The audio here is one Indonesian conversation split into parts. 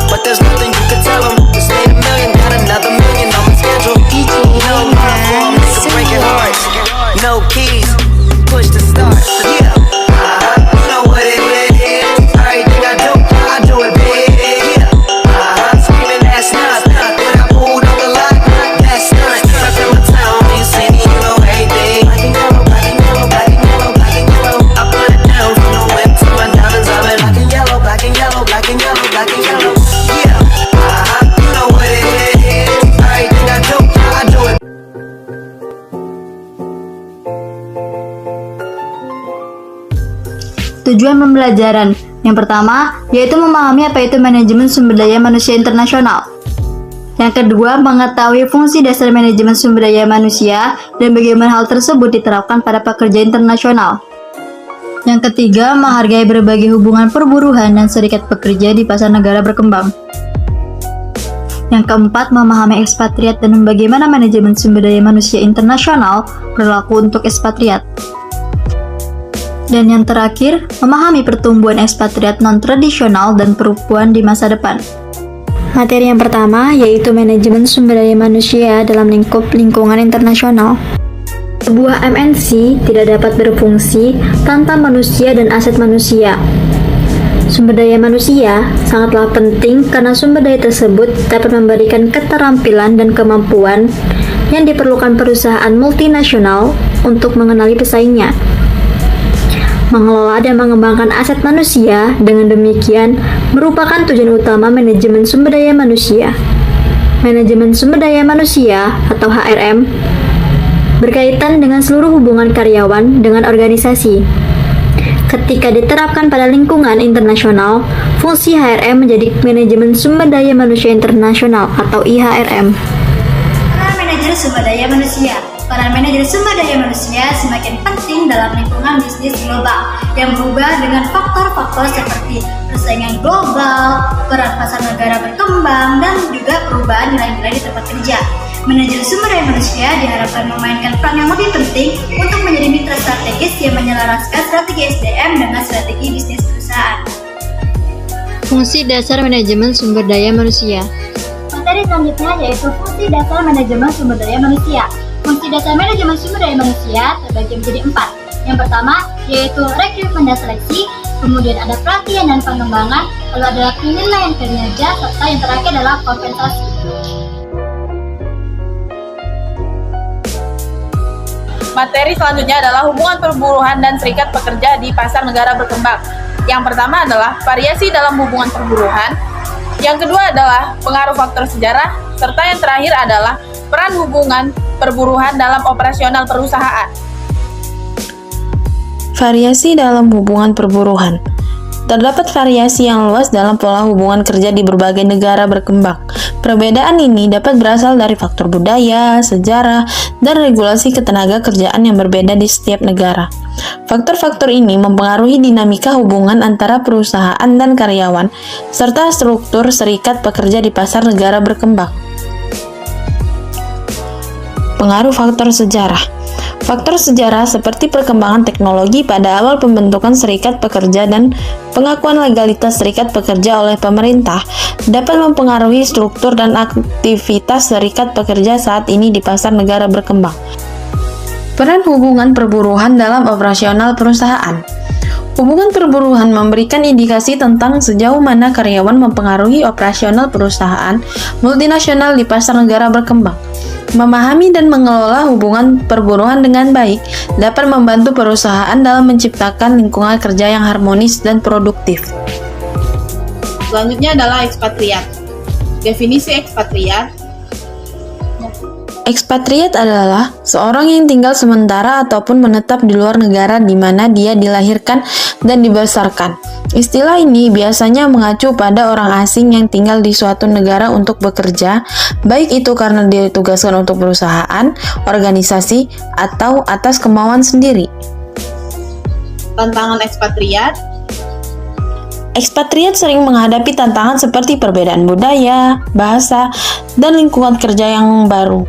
but there's nothing you can tell them. Just made a million, got another million on my schedule. No love for 'em, they can break it hard. No keys, push the start. Yeah, you know what it is. Everything I do it big. Yeah, screaming that's not. When I pulled on the lot, that's not. Up in my town, you see me, you know everything. Black and yellow, black and yellow, black and yellow, black and yellow. I put it down from the whip to my diamonds. I've been black and yellow, black and yellow, black and yellow, black and yellow. Yeah, you know what it is. Everything I do it. Tujuan pembelajaran yang pertama yaitu memahami apa itu manajemen sumber daya manusia internasional. Yang kedua, mengetahui fungsi dasar manajemen sumber daya manusia dan bagaimana hal tersebut diterapkan pada pekerja internasional. Yang ketiga, menghargai berbagai hubungan perburuhan dan serikat pekerja di pasar negara berkembang. Yang keempat, memahami ekspatriat dan bagaimana manajemen sumber daya manusia internasional berlaku untuk ekspatriat. Dan yang terakhir, memahami pertumbuhan ekspatriat non-tradisional dan perempuan di masa depan. Materi yang pertama yaitu manajemen sumber daya manusia dalam lingkup lingkungan internasional. Sebuah MNC tidak dapat berfungsi tanpa manusia dan aset manusia. Sumber daya manusia sangatlah penting karena sumber daya tersebut dapat memberikan keterampilan dan kemampuan yang diperlukan perusahaan multinasional untuk mengenali pesaingnya. Mengelola dan mengembangkan aset manusia dengan demikian merupakan tujuan utama manajemen sumber daya manusia. Manajemen sumber daya manusia atau HRM berkaitan dengan seluruh hubungan karyawan dengan organisasi. Ketika diterapkan pada lingkungan internasional, fungsi HRM menjadi manajemen sumber daya manusia internasional atau IHRM. Para manajer sumber daya manusia. Para manajer sumber daya manusia semakin penting dalam lingkungan bisnis global yang berubah dengan faktor-faktor seperti persaingan global, peran pasar negara berkembang, dan juga perubahan nilai-nilai di tempat kerja. Manajer sumber daya manusia diharapkan memainkan peran yang lebih penting untuk menjadi mitra strategis yang menyelaraskan strategi SDM dengan strategi bisnis perusahaan. Fungsi dasar manajemen sumber daya manusia. Materi selanjutnya yaitu fungsi dasar manajemen sumber daya manusia. Fungsi dasar manajemen sumber daya manusia terbagi menjadi 4. Yang pertama yaitu rekrutmen dan seleksi, kemudian ada pelatihan dan pengembangan, lalu adalah penilaian kinerja, serta yang terakhir adalah kompensasi. Materi selanjutnya adalah hubungan perburuhan dan serikat pekerja di pasar negara berkembang. Yang pertama adalah variasi dalam hubungan perburuhan. Yang kedua adalah pengaruh faktor sejarah, serta yang terakhir adalah peran hubungan perburuhan dalam operasional perusahaan. Variasi dalam hubungan perburuhan. Terdapat variasi yang luas dalam pola hubungan kerja di berbagai negara berkembang. Perbedaan ini dapat berasal dari faktor budaya, sejarah, dan regulasi ketenaga kerjaan yang berbeda di setiap negara. Faktor-faktor ini mempengaruhi dinamika hubungan antara perusahaan dan karyawan, serta struktur serikat pekerja di pasar negara berkembang. Pengaruh faktor sejarah. Faktor sejarah seperti perkembangan teknologi pada awal pembentukan serikat pekerja dan pengakuan legalitas serikat pekerja oleh pemerintah dapat mempengaruhi struktur dan aktivitas serikat pekerja saat ini di pasar negara berkembang. Peran hubungan perburuhan dalam operasional perusahaan. Hubungan perburuhan memberikan indikasi tentang sejauh mana karyawan mempengaruhi operasional perusahaan multinasional di pasar negara berkembang. Memahami dan mengelola hubungan perburuhan dengan baik dapat membantu perusahaan dalam menciptakan lingkungan kerja yang harmonis dan produktif. Selanjutnya adalah ekspatriat. Definisi ekspatriat. Ekspatriat adalah seorang yang tinggal sementara ataupun menetap di luar negara di mana dia dilahirkan dan dibesarkan. Istilah ini biasanya mengacu pada orang asing yang tinggal di suatu negara untuk bekerja, baik itu karena ditugaskan untuk perusahaan, organisasi, atau atas kemauan sendiri. Tantangan ekspatriat. Ekspatriat sering menghadapi tantangan seperti perbedaan budaya, bahasa, dan lingkungan kerja yang baru.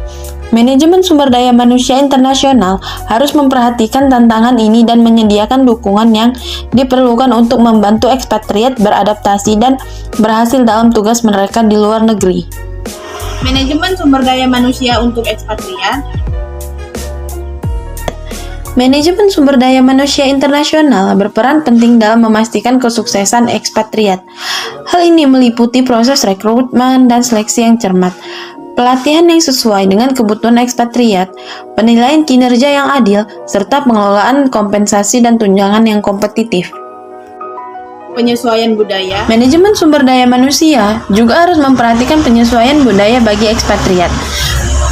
Manajemen sumber daya manusia internasional harus memperhatikan tantangan ini dan menyediakan dukungan yang diperlukan untuk membantu ekspatriat beradaptasi dan berhasil dalam tugas mereka di luar negeri. Manajemen sumber daya manusia untuk ekspatriat. Manajemen sumber daya manusia internasional berperan penting dalam memastikan kesuksesan ekspatriat. Hal ini meliputi proses rekrutmen dan seleksi yang cermat, pelatihan yang sesuai dengan kebutuhan ekspatriat, penilaian kinerja yang adil, serta pengelolaan kompensasi dan tunjangan yang kompetitif. Penyesuaian budaya. Manajemen sumber daya manusia juga harus memperhatikan penyesuaian budaya bagi ekspatriat,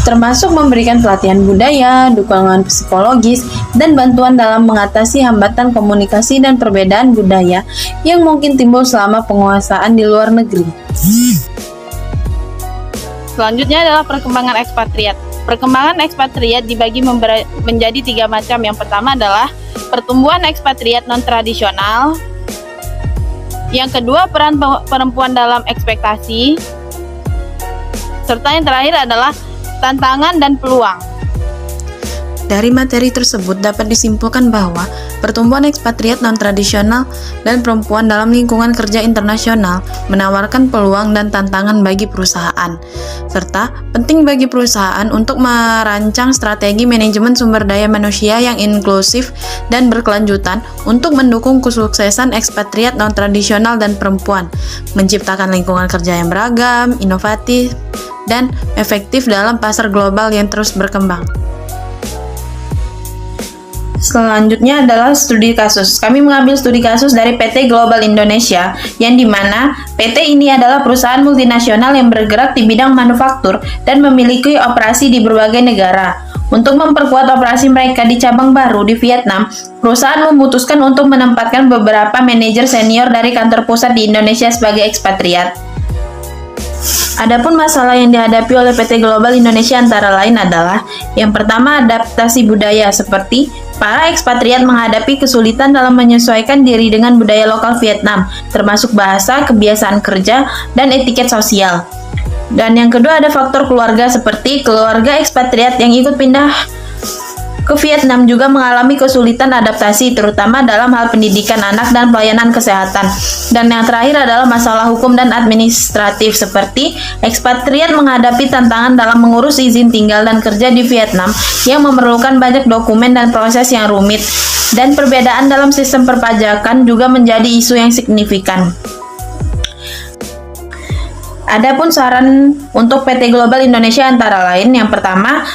termasuk memberikan pelatihan budaya, dukungan psikologis, dan bantuan dalam mengatasi hambatan komunikasi dan perbedaan budaya yang mungkin timbul selama penguasaan di luar negeri. Selanjutnya adalah perkembangan ekspatriat. Perkembangan ekspatriat dibagi menjadi 3 macam. Yang pertama adalah pertumbuhan ekspatriat non-tradisional. Yang kedua, peran perempuan dalam ekspektasi. Serta yang terakhir adalah tantangan dan peluang. Dari materi tersebut dapat disimpulkan bahwa pertumbuhan ekspatriat non-tradisional dan perempuan dalam lingkungan kerja internasional menawarkan peluang dan tantangan bagi perusahaan, serta penting bagi perusahaan untuk merancang strategi manajemen sumber daya manusia yang inklusif dan berkelanjutan untuk mendukung kesuksesan ekspatriat non-tradisional dan perempuan, menciptakan lingkungan kerja yang beragam, inovatif, dan efektif dalam pasar global yang terus berkembang. Selanjutnya adalah studi kasus. Kami mengambil studi kasus dari PT Global Indonesia, yang dimana PT ini adalah perusahaan multinasional yang bergerak di bidang manufaktur dan memiliki operasi di berbagai negara. Untuk memperkuat operasi mereka di cabang baru di Vietnam, perusahaan memutuskan untuk menempatkan beberapa manajer senior dari kantor pusat di Indonesia sebagai ekspatriat. Adapun masalah yang dihadapi oleh PT Global Indonesia antara lain adalah yang pertama, adaptasi budaya, seperti para ekspatriat menghadapi kesulitan dalam menyesuaikan diri dengan budaya lokal Vietnam, termasuk bahasa, kebiasaan kerja, dan etiket sosial. Dan yang kedua ada faktor keluarga, seperti keluarga ekspatriat yang ikut pindah ke Vietnam juga mengalami kesulitan adaptasi, terutama dalam hal pendidikan anak dan pelayanan kesehatan. Dan yang terakhir adalah masalah hukum dan administratif, seperti ekspatriat menghadapi tantangan dalam mengurus izin tinggal dan kerja di Vietnam yang memerlukan banyak dokumen dan proses yang rumit. Dan perbedaan dalam sistem perpajakan juga menjadi isu yang signifikan. Adapun saran untuk PT Global Indonesia antara lain, yang pertama,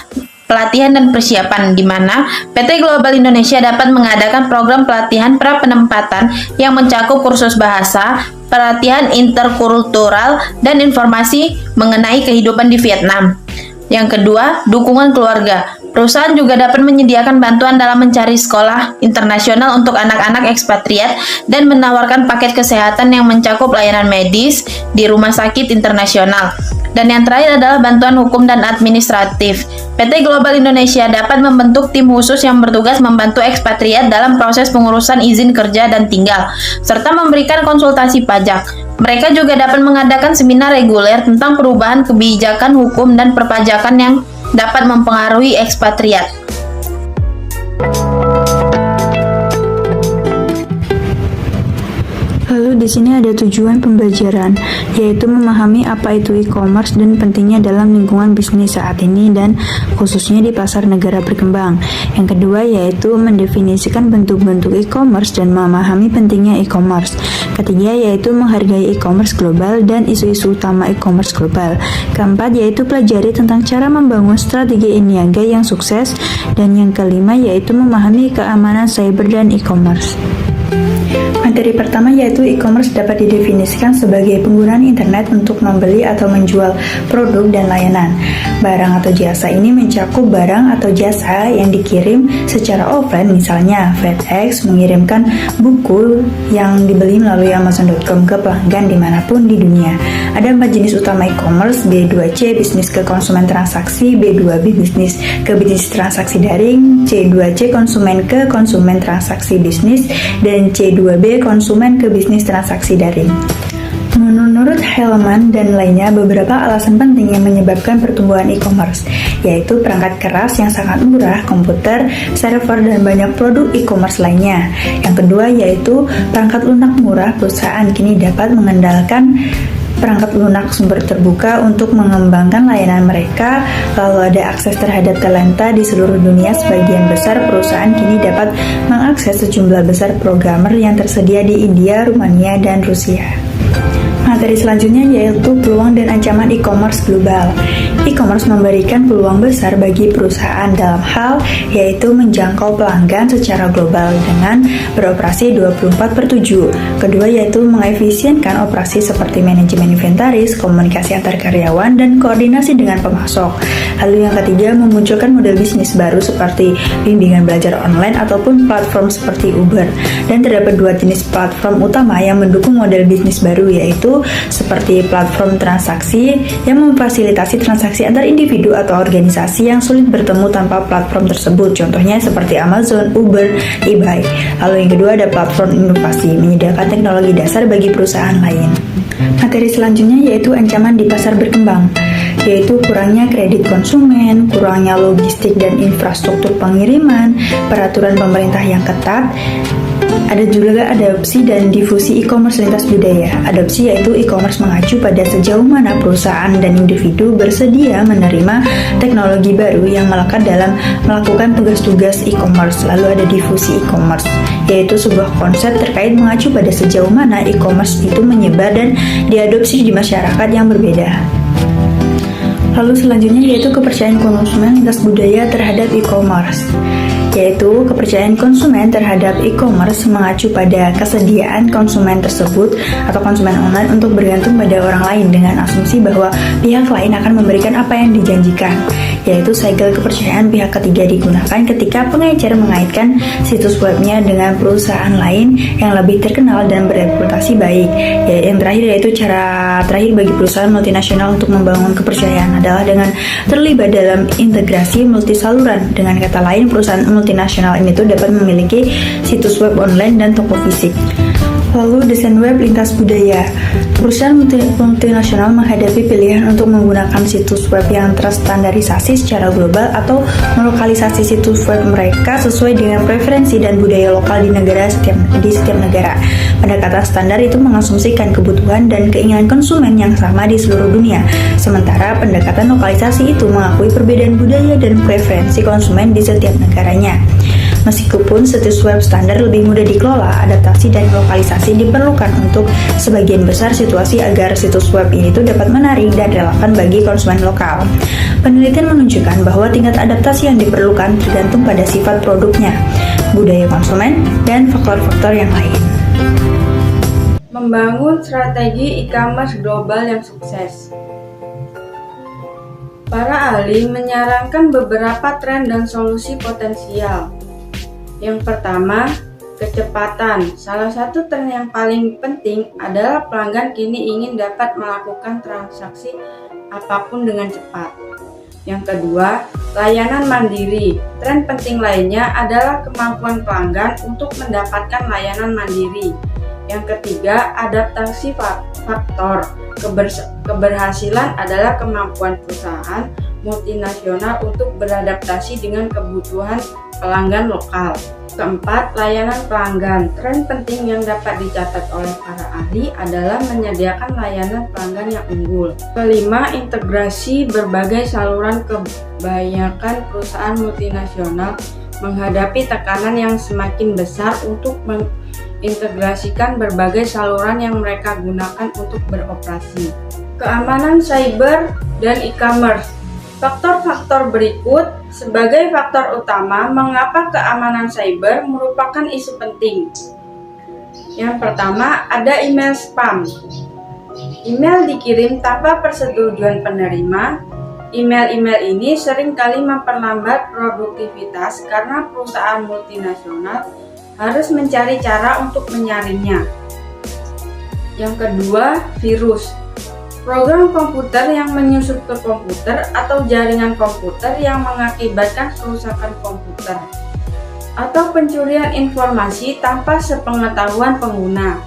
pelatihan dan persiapan, di mana PT Global Indonesia dapat mengadakan program pelatihan pra-penempatan yang mencakup kursus bahasa, pelatihan interkultural, dan informasi mengenai kehidupan di Vietnam. Yang kedua, dukungan keluarga. Perusahaan juga dapat menyediakan bantuan dalam mencari sekolah internasional untuk anak-anak ekspatriat dan menawarkan paket kesehatan yang mencakup layanan medis di rumah sakit internasional. Dan yang terakhir adalah bantuan hukum dan administratif. PT Global Indonesia dapat membentuk tim khusus yang bertugas membantu ekspatriat dalam proses pengurusan izin kerja dan tinggal, serta memberikan konsultasi pajak. Mereka juga dapat mengadakan seminar reguler tentang perubahan kebijakan hukum dan perpajakan yang dapat mempengaruhi ekspatriat. Lalu di sini ada tujuan pembelajaran, yaitu memahami apa itu e-commerce dan pentingnya dalam lingkungan bisnis saat ini dan khususnya di pasar negara berkembang. Yang kedua yaitu mendefinisikan bentuk-bentuk e-commerce dan memahami pentingnya e-commerce. Ketiga yaitu menghargai e-commerce global dan isu-isu utama e-commerce global. Keempat yaitu pelajari tentang cara membangun strategi niaga yang sukses. Dan yang kelima yaitu memahami keamanan cyber dan e-commerce. Materi pertama yaitu e-commerce dapat didefinisikan sebagai penggunaan internet untuk membeli atau menjual produk dan layanan. Barang atau jasa ini mencakup barang atau jasa yang dikirim secara offline, misalnya FedEx mengirimkan buku yang dibeli melalui Amazon.com ke pelanggan dimanapun di dunia. Ada 4 jenis utama e-commerce, B2C bisnis ke konsumen transaksi, B2B bisnis ke bisnis transaksi daring, C2C konsumen ke konsumen transaksi bisnis, dan C2B konsumen ke bisnis transaksi daring. Menurut Hellman dan lainnya beberapa alasan penting yang menyebabkan pertumbuhan e-commerce, yaitu perangkat keras yang sangat murah, komputer, server, dan banyak produk e-commerce lainnya. Yang kedua yaitu perangkat lunak murah. Perusahaan kini dapat mengandalkan perangkat lunak sumber terbuka untuk mengembangkan layanan mereka, lalu ada akses terhadap talenta di seluruh dunia. Sebagian besar perusahaan kini dapat mengakses sejumlah besar programmer yang tersedia di India, Rumania, dan Rusia. Materi selanjutnya yaitu peluang dan ancaman e-commerce global. E-commerce memberikan peluang besar bagi perusahaan dalam hal yaitu menjangkau pelanggan secara global dengan beroperasi 24/7. Kedua yaitu mengefisienkan operasi seperti manajemen inventaris, komunikasi antar karyawan, dan koordinasi dengan pemasok. Lalu yang ketiga memunculkan model bisnis baru seperti bimbingan belajar online ataupun platform seperti Uber. Dan terdapat dua jenis platform utama yang mendukung model bisnis baru, yaitu seperti platform transaksi yang memfasilitasi transaksi antar individu atau organisasi yang sulit bertemu tanpa platform tersebut, contohnya seperti Amazon, Uber, eBay. Lalu yang kedua ada platform inovasi, menyediakan teknologi dasar bagi perusahaan lain. Materi selanjutnya yaitu ancaman di pasar berkembang, yaitu kurangnya kredit konsumen, kurangnya logistik dan infrastruktur pengiriman, peraturan pemerintah yang ketat. Ada juga adopsi dan difusi e-commerce lintas budaya. Adopsi yaitu e-commerce mengacu pada sejauh mana perusahaan dan individu bersedia menerima teknologi baru yang melekat dalam melakukan tugas-tugas e-commerce. Lalu ada difusi e-commerce, yaitu sebuah konsep terkait mengacu pada sejauh mana e-commerce itu menyebar dan diadopsi di masyarakat yang berbeda. Lalu selanjutnya yaitu kepercayaan konsumen lintas budaya terhadap e-commerce, yaitu kepercayaan konsumen terhadap e-commerce mengacu pada kesediaan konsumen tersebut atau konsumen online untuk bergantung pada orang lain dengan asumsi bahwa pihak lain akan memberikan apa yang dijanjikan, yaitu segel kepercayaan pihak ketiga digunakan ketika pengecer mengaitkan situs webnya dengan perusahaan lain yang lebih terkenal dan bereputasi baik. Yang terakhir yaitu cara terakhir bagi perusahaan multinasional untuk membangun kepercayaan adalah dengan terlibat dalam integrasi multisaluran. Dengan kata lain, perusahaan multinasional ini tuh dapat memiliki situs web online dan toko fisik. Lalu desain web lintas budaya. Perusahaan multinasional menghadapi pilihan untuk menggunakan situs web yang terstandarisasi secara global atau melokalisasi situs web mereka sesuai dengan preferensi dan budaya lokal di setiap negara. Pendekatan standar itu mengasumsikan kebutuhan dan keinginan konsumen yang sama di seluruh dunia. Sementara pendekatan lokalisasi itu mengakui perbedaan budaya dan preferensi konsumen di setiap negaranya. Meskipun situs web standar lebih mudah dikelola, adaptasi dan lokalisasi diperlukan untuk sebagian besar situasi agar situs web ini tuh dapat menarik dan relevan bagi konsumen lokal. Penelitian menunjukkan bahwa tingkat adaptasi yang diperlukan tergantung pada sifat produknya, budaya konsumen, dan faktor-faktor yang lain. Membangun strategi e-commerce global yang sukses. Para ahli menyarankan beberapa tren dan solusi potensial. Yang pertama, kecepatan. Salah satu tren yang paling penting adalah pelanggan kini ingin dapat melakukan transaksi apapun dengan cepat. Yang kedua, layanan mandiri. Tren penting lainnya adalah kemampuan pelanggan untuk mendapatkan layanan mandiri. Yang ketiga, adaptasi faktor. Keberhasilan adalah kemampuan perusahaan multinasional untuk beradaptasi dengan kebutuhan pelanggan lokal. Keempat, layanan pelanggan. Tren penting yang dapat dicatat oleh para ahli adalah menyediakan layanan pelanggan yang unggul. Kelima, integrasi berbagai saluran. Kebanyakan perusahaan multinasional menghadapi tekanan yang semakin besar untuk mengintegrasikan berbagai saluran yang mereka gunakan untuk beroperasi. Keamanan cyber dan e-commerce. Faktor-faktor berikut sebagai faktor utama mengapa keamanan cyber merupakan isu penting. Yang pertama, ada email spam. Email dikirim tanpa persetujuan penerima. Email-email ini seringkali memperlambat produktivitas karena perusahaan multinasional harus mencari cara untuk menyaringnya. Yang kedua, virus. Program komputer yang menyusup ke komputer atau jaringan komputer yang mengakibatkan kerusakan komputer atau pencurian informasi tanpa sepengetahuan pengguna.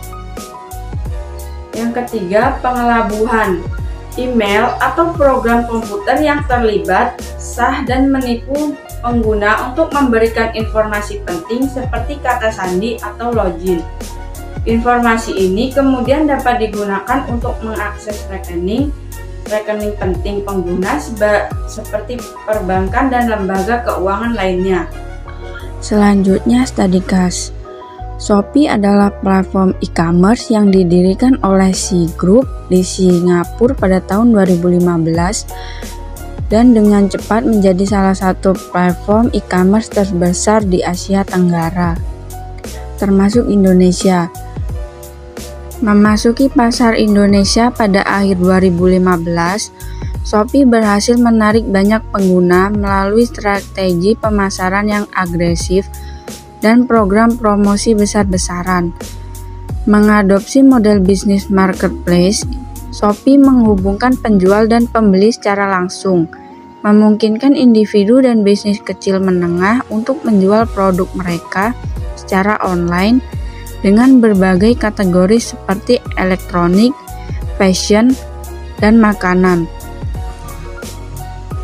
Yang ketiga, pengelabuhan. Email atau program komputer yang terlibat, sah dan menipu pengguna untuk memberikan informasi penting seperti kata sandi atau login. Informasi ini kemudian dapat digunakan untuk mengakses rekening penting pengguna seperti perbankan dan lembaga keuangan lainnya. Selanjutnya, Study Cash. Shopee adalah platform e-commerce yang didirikan oleh Sea Group di Singapura pada tahun 2015 dan dengan cepat menjadi salah satu platform e-commerce terbesar di Asia Tenggara, termasuk Indonesia. Memasuki pasar Indonesia pada akhir 2015, Shopee berhasil menarik banyak pengguna melalui strategi pemasaran yang agresif dan program promosi besar-besaran. Mengadopsi model bisnis marketplace, Shopee menghubungkan penjual dan pembeli secara langsung, memungkinkan individu dan bisnis kecil menengah untuk menjual produk mereka secara online dengan berbagai kategori seperti elektronik, fashion, dan makanan.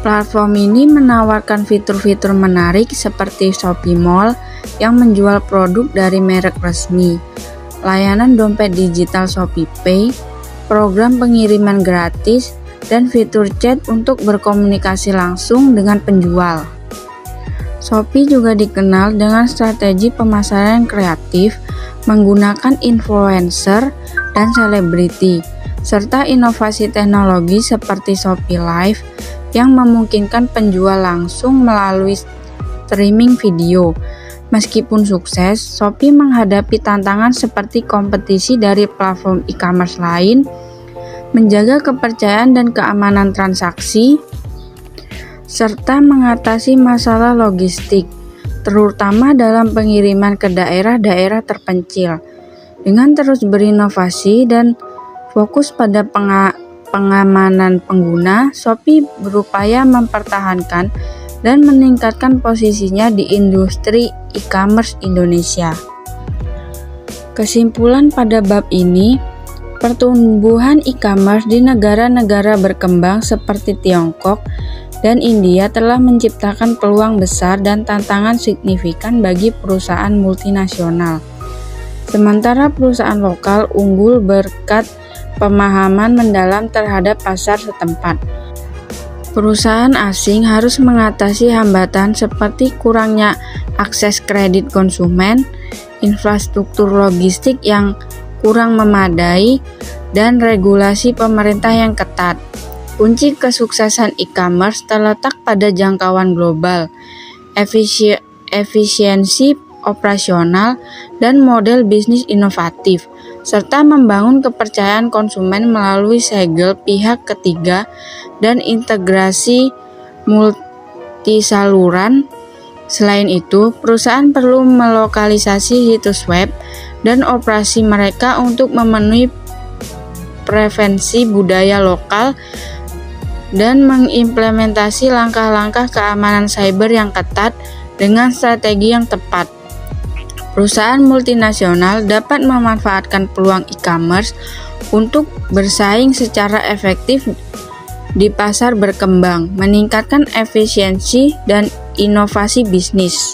Platform ini menawarkan fitur-fitur menarik seperti Shopee Mall yang menjual produk dari merek resmi, layanan dompet digital Shopee Pay, program pengiriman gratis, dan fitur chat untuk berkomunikasi langsung dengan penjual. Shopee juga dikenal dengan strategi pemasaran kreatif menggunakan influencer dan selebriti, serta inovasi teknologi seperti Shopee Live yang memungkinkan penjual langsung melalui streaming video. Meskipun sukses, Shopee menghadapi tantangan seperti kompetisi dari platform e-commerce lain, menjaga kepercayaan dan keamanan transaksi, serta mengatasi masalah logistik, terutama dalam pengiriman ke daerah-daerah terpencil. Dengan terus berinovasi dan fokus pada pengamanan pengguna, Shopee berupaya mempertahankan dan meningkatkan posisinya di industri e-commerce Indonesia. Kesimpulan pada bab ini, pertumbuhan e-commerce di negara-negara berkembang seperti Tiongkok dan India telah menciptakan peluang besar dan tantangan signifikan bagi perusahaan multinasional. Sementara perusahaan lokal unggul berkat pemahaman mendalam terhadap pasar setempat. Perusahaan asing harus mengatasi hambatan seperti kurangnya akses kredit konsumen, infrastruktur logistik yang kurang memadai, dan regulasi pemerintah yang ketat. Kunci kesuksesan e-commerce terletak pada jangkauan global, efisiensi operasional, dan model bisnis inovatif, serta membangun kepercayaan konsumen melalui segel pihak ketiga dan integrasi multisaluran. Selain itu, perusahaan perlu melokalisasi situs web dan operasi mereka untuk memenuhi preferensi budaya lokal dan mengimplementasi langkah-langkah keamanan cyber yang ketat dengan strategi yang tepat. Perusahaan multinasional dapat memanfaatkan peluang e-commerce untuk bersaing secara efektif di pasar berkembang, meningkatkan efisiensi dan inovasi bisnis.